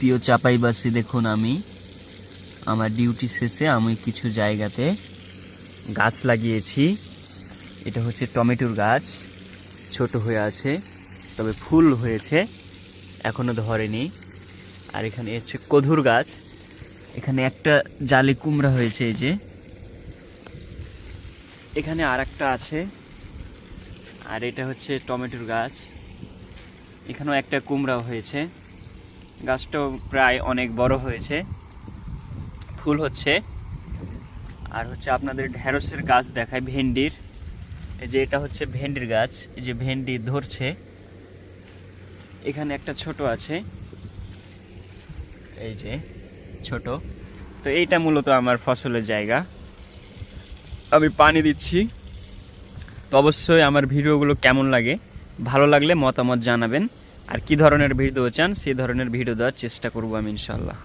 প্রিয় চাপাইবাসী, দেখুন আমি আমার ডিউটি শেষে আমি কিছু জায়গাতে গাছ লাগিয়েছি। এটা হচ্ছে টমেটোর গাছ, ছোট হয়ে আছে, তবে ফুল হয়েছে, এখনো ধরেনি। আর এখানে হচ্ছে কদুর গাছ, এখানে একটা জালি কুমড়া হয়েছে, এই যে এখানে আর একটা আছে। আর এটা হচ্ছে টমেটোর গাছ, এখানেও একটা কুমড়া হয়েছে, গাছটাও প্রায় অনেক বড় হয়েছে, ফুল হচ্ছে। আর হচ্ছে আপনাদের ঢেঁড়সের গাছ দেখায়, ভেন্ডির, এই যে এটা হচ্ছে ভেন্ডির গাছ, এই যে ভেন্ডি ধরছে। এখানে একটা ছোট আছে, এই যে ছোট। তো এইটা মূলত আমার ফসলের জায়গা, আমি পানি দিচ্ছি। তো অবশ্যই আমার ভিডিওগুলো কেমন লাগে, ভালো লাগলে মতামত জানাবেন। আর কি ধরনের ভিডিও চান সেই ধরনের ভিডিও দেওয়ার চেষ্টা করব আমি ইনশাআল্লাহ।